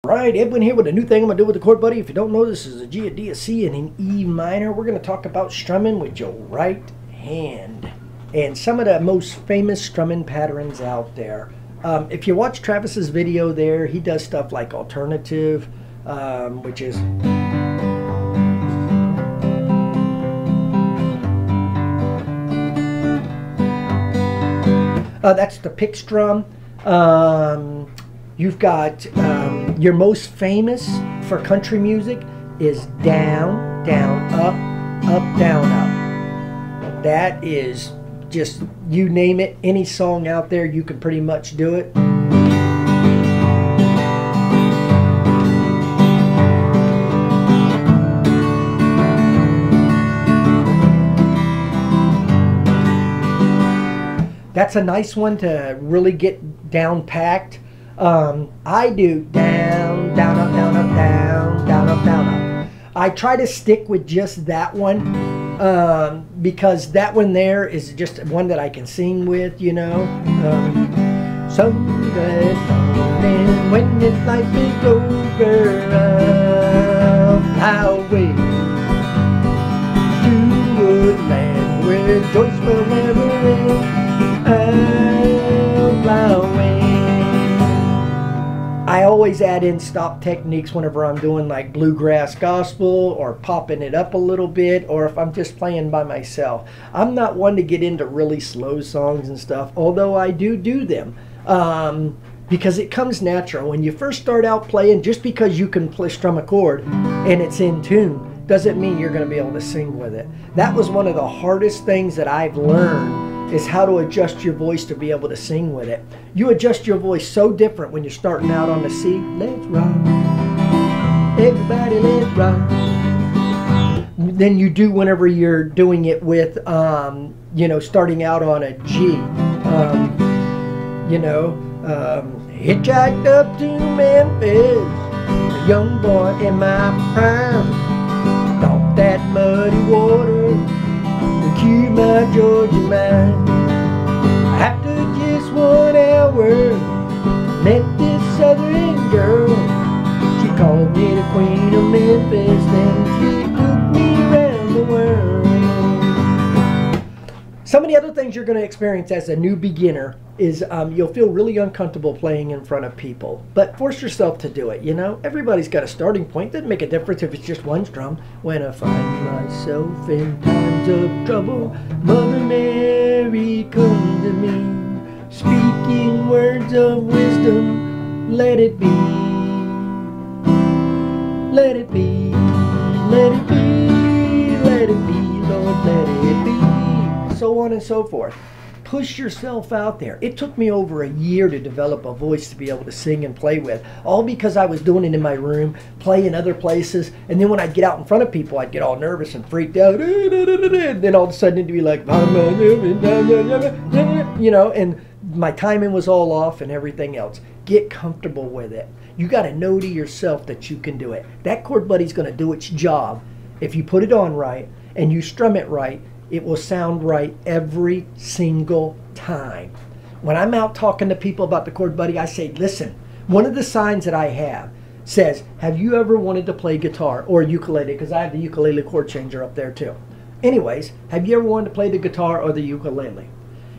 Right, Edwin here with a new thing I'm going to do with the chord buddy. If you don't know, this is a G, a D, a C, and an E minor. We're going to talk about strumming with your right hand and some of the most famous strumming patterns out there. If you watch Travis's video there, he does stuff like alternative, which is... that's the pick strum. You've got your most famous for country music is down, down, up, down, up. That is just, you name it, any song out there, you can pretty much do it. That's a nice one to really get down packed. I do down, down, up, down, up, down, down, up, down, up. I try to stick with just that one because that one there is just one that I can sing with, you know. Someday morning when this life is over, I'll fly away to a land where joys will never end. I'll fly away. I always add in stop techniques whenever I'm doing like bluegrass gospel or popping it up a little bit, or if I'm just playing by myself. I'm not one to get into really slow songs and stuff, although I do them because it comes natural. When you first start out playing, just because you can strum a chord and it's in tune doesn't mean you're going to be able to sing with it. That was one of the hardest things that I've learned, is how to adjust your voice to be able to sing with it. You adjust your voice so different when you're starting out on the C. Let's rock, everybody let's rock. Than you do whenever you're doing it with, you know, starting out on a G. Hitchhiked up to Memphis, a young boy in my prime. Thought that muddy water would cure my Georgia mind. After just 1 hour, met this southern girl. She called me the Queen of Memphis, then she took me around the world. Some of the other things you're going to experience as a new beginner is you'll feel really uncomfortable playing in front of people, but force yourself to do it. You know, everybody's got a starting point. Doesn't make a difference if it's just one strum. When I find myself in times of trouble, Mother Mary comes to me, speaking words of wisdom. Let it be, let it be, let it be, let it be, Lord, let it be, so on and so forth. Push yourself out there. It took me over a year to develop a voice to be able to sing and play with, all because I was doing it in my room, playing other places, and then when I'd get out in front of people, I'd get all nervous and freaked out, and then all of a sudden it'd be like, you know, and my timing was all off and everything else. Get comfortable with it. You got to know to yourself that you can do it. That chord buddy's going to do its job. If you put it on right and you strum it right, it will sound right every single time. When I'm out talking to people about the chord buddy, I say, listen, one of the signs that I have says, have you ever wanted to play guitar or ukulele? Because I have the ukulele chord changer up there too. Anyways, have you ever wanted to play the guitar or the ukulele?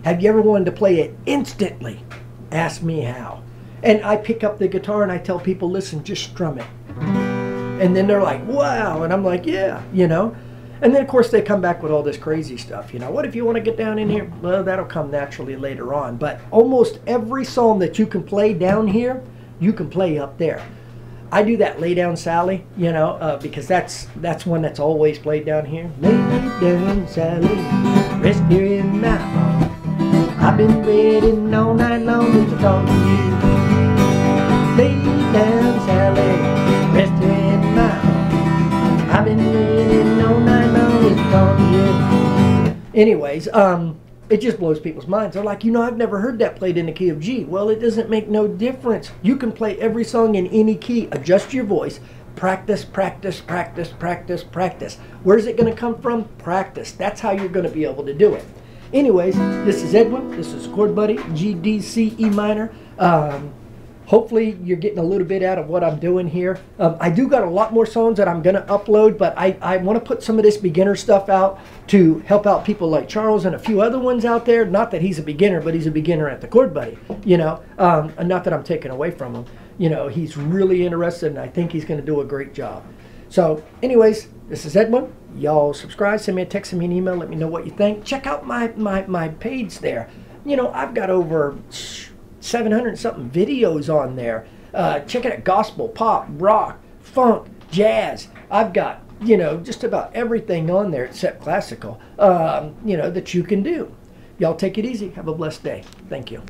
Have you ever wanted to play it instantly? Ask me how. And I pick up the guitar and I tell people, listen, just strum it. And then they're like, wow. And I'm like, yeah, you know. And then, of course, they come back with all this crazy stuff. You know, what if you want to get down in here? Well, that'll come naturally later on. But almost every song that you can play down here, you can play up there. I do that Lay Down Sally, you know, because that's one that's always played down here. Lay down Sally, rest here in my arms. I've been waiting all night long to talk to you. Lay down Sally, rest here in my arms. I've been waiting all night long to talk to you. Anyways, it just blows people's minds. They're like, you know, I've never heard that played in the key of G. Well, it doesn't make no difference. You can play every song in any key. Adjust your voice. Practice, practice, practice, practice, practice. Where's it going to come from? Practice. That's how you're going to be able to do it. Anyways, this is Edwin. This is Chord Buddy, G, D, C, E minor. hopefully you're getting a little bit out of what I'm doing here. I do got a lot more songs that I'm going to upload, but I want to put some of this beginner stuff out to help out people like Charles and a few other ones out there. Not that he's a beginner, but he's a beginner at the chord buddy, you know. And not that I'm taking away from him. You know, he's really interested, and I think he's going to do a great job. So anyways, this is Edwin. Y'all subscribe, send me a text, send me an email, let me know what you think. Check out my page there. You know, I've got over 700 something videos on there. Check it out, gospel, pop, rock, funk, jazz. I've got, you know, just about everything on there except classical, you know, that you can do. Y'all take it easy. Have a blessed day. Thank you.